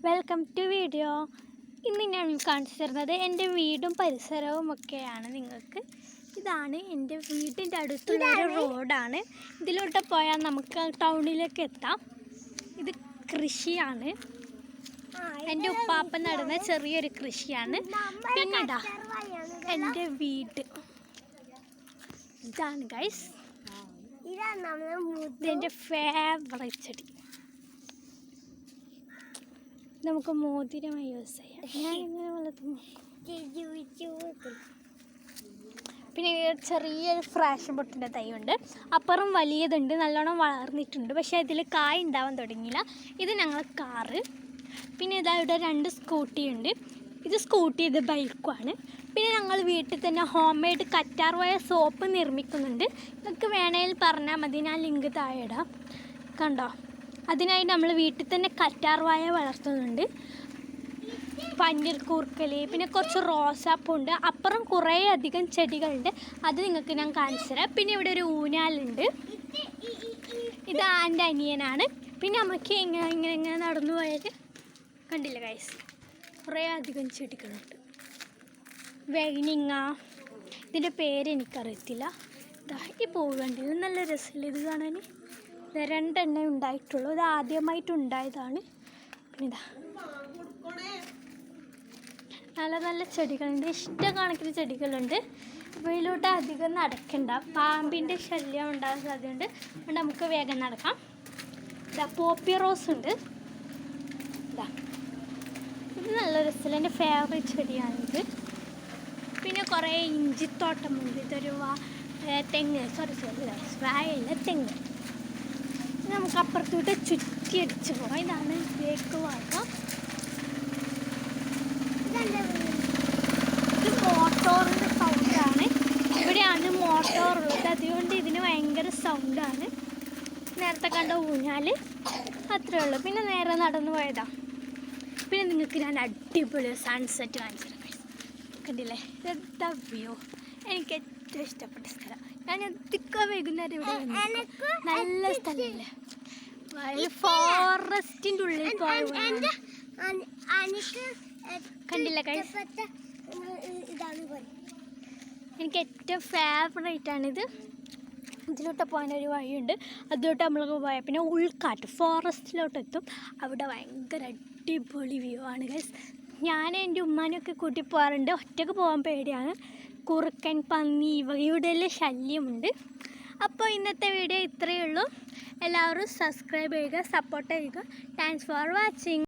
Welcome to video. ഇന്ന് ഞാൻ കാണിച്ചു തരുന്നത് എൻ്റെ വീടും പരിസരവും ഒക്കെയാണ് നിങ്ങൾക്ക്. ഇതാണ് എൻ്റെ വീടിൻ്റെ അടുത്തുള്ള ഒരു റോഡാണ്. ഇതിലോട്ട് പോയാൽ നമുക്ക് ടൗണിലേക്ക് എത്താം. ഇത് കൃഷിയാണ്, എൻ്റെ ഉപ്പാപ്പൻ നടുന്ന ചെറിയൊരു കൃഷിയാണ്. പിന്നെ ഇതാ എൻ്റെ വീട്, ഇതാണ് ഗൈസ് ഇതെൻ്റെ ഫേവറേറ്റ് ചെടി. നമുക്ക് മോതിരമായി യൂസ് ചെയ്യാം. ഞാൻ ഇങ്ങനെ വളർത്തുന്നു. പിന്നെ ചെറിയൊരു ഫ്രാഷൻ പൊട്ടിൻ്റെ തൈയുണ്ട്, അപ്പുറം വലിയതുണ്ട്, നല്ലോണം വളർന്നിട്ടുണ്ട്. പക്ഷേ ഇതിൽ കായ് ഉണ്ടാവാൻ തുടങ്ങിയില്ല. ഇത് ഞങ്ങളെ കാറ്. പിന്നെ ഇതാ ഇവിടെ 2 സ്കൂട്ടി ഉണ്ട്. ഇത് സ്കൂട്ടി, ഇത് ബൈക്കുമാണ്. പിന്നെ ഞങ്ങൾ വീട്ടിൽ തന്നെ ഹോം മെയ്ഡ് കറ്റാർ വാഴ സോപ്പ് നിർമ്മിക്കുന്നുണ്ട്. നിങ്ങൾക്ക് വേണമെങ്കിൽ പറഞ്ഞാൽ മതി, ഞാൻ ലിങ്ക് താഴെ ഇടാം. കണ്ടോ, അതിനായി നമ്മൾ വീട്ടിൽ തന്നെ കറ്റാർ വാഴ വളർത്തുന്നുണ്ട്. പന്നീർ കൂർക്കൽ, പിന്നെ കുറച്ച് റോസാപ്പൂണ്ട്, അപ്പുറം കുറേ അധികം ചെടികളുണ്ട്. അത് നിങ്ങൾക്ക് ഞാൻ കാണിച്ചു തരാം. പിന്നെ ഇവിടെ ഒരു ഊഞ്ഞാലുണ്ട്. ഇത് എൻ്റെ അനിയനാണ്. പിന്നെ നമുക്ക് ഇങ്ങനെ നടന്നു പോയാൽ കണ്ടില്ല ഗൈസ്, കുറേ അധികം ചെടികളുണ്ട്. വൈനിങ്ങ, ഇതിൻ്റെ പേര് എനിക്കറിയത്തില്ല. ഈ പൂവ് കണ്ടില്ല, നല്ല രസമില്ല ഇത് കാണാൻ. 2 എണ്ണ ഉണ്ടായിട്ടുള്ളൂ. ഇത് ആദ്യമായിട്ടുണ്ടായതാണ്. പിന്നെ ഇതാ നല്ല നല്ല ചെടികളുണ്ട്, ഇഷ്ടക്കണക്കിന് ചെടികളുണ്ട്. ഇവയിലോട്ട് അധികം നടക്കണ്ട, പാമ്പിൻ്റെ ശല്യം ഉണ്ടാകാൻ സാധ്യതയുണ്ട്. അതുകൊണ്ട് നമുക്ക് വേഗം നടക്കാം. ഇതാ പോപ്പി റോസ് ഉണ്ട്. ഇതാ ഇത് നല്ല രസമില്ല, എൻ്റെ ഫേവറേറ്റ് ചെടിയാണിത്. പിന്നെ കുറേ ഇഞ്ചിത്തോട്ടമുണ്ട്. ഇതൊരു തെങ്ങ്, വാഴയില്ല, തെങ്ങ്. നമുക്ക് അപ്പുറത്തോട്ട് ചുറ്റിയടിച്ച് പോകാം. ഇതാണ് തേക്ക് വാഴ. ഇത് മോട്ടോറിൻ്റെ സൗണ്ടാണ്. ഇവിടെയാണ് മോട്ടോറുള്ളത്, അതുകൊണ്ട് ഇതിന് ഭയങ്കര സൗണ്ടാണ്. നേരത്തെ കണ്ട ഊഞ്ഞാൽ അത്രേ ഉള്ളൂ. പിന്നെ നേരെ നടന്നു പോയതാണ്. പിന്നെ നിങ്ങൾക്ക് ഞാൻ അടിപൊളി സൺസെറ്റ് കാണിച്ചു തരാം. കണ്ടില്ലേ, എന്താ വ്യൂ. എനിക്ക് ഏറ്റവും ഇഷ്ടപ്പെട്ട സ്ഥലം. ഞാൻ എത്തിക്കാൻ വൈകുന്നേരം ഇവിടെ നല്ല സ്ഥലമല്ലേ, ഫോറസ്റ്റിൻ്റെ ഉള്ളിൽ പോയ കണ്ടില്ല ഗൈസ്. എനിക്ക് ഏറ്റവും ഫേവറേറ്റാണിത്. ഇതിലോട്ട് പോകാനൊരു വഴിയുണ്ട്, അതിലോട്ട് നമ്മൾക്ക് പോയാൽ പിന്നെ ഉൾക്കാട്ട് ഫോറസ്റ്റിലോട്ട് എത്തും. അവിടെ ഭയങ്കര അടിപൊളി വ്യൂ ആണ് ഗൈസ്. ഞാൻ എൻ്റെ ഉമ്മാനെയൊക്കെ കൂട്ടി പോകാറുണ്ട്. ഒറ്റയ്ക്ക് പോകാൻ പേടിയാണ്, കുറുക്കൻ, പന്നി ഇവയുടെ എല്ലാം ശല്യമുണ്ട്. അപ്പോൾ ഇന്നത്തെ വീഡിയോ ഇത്രയേ ഉള്ളൂ. എല്ലാവരും സബ്സ്ക്രൈബ് ചെയ്യുക, സപ്പോർട്ട് ചെയ്യുക. Thanks for watching.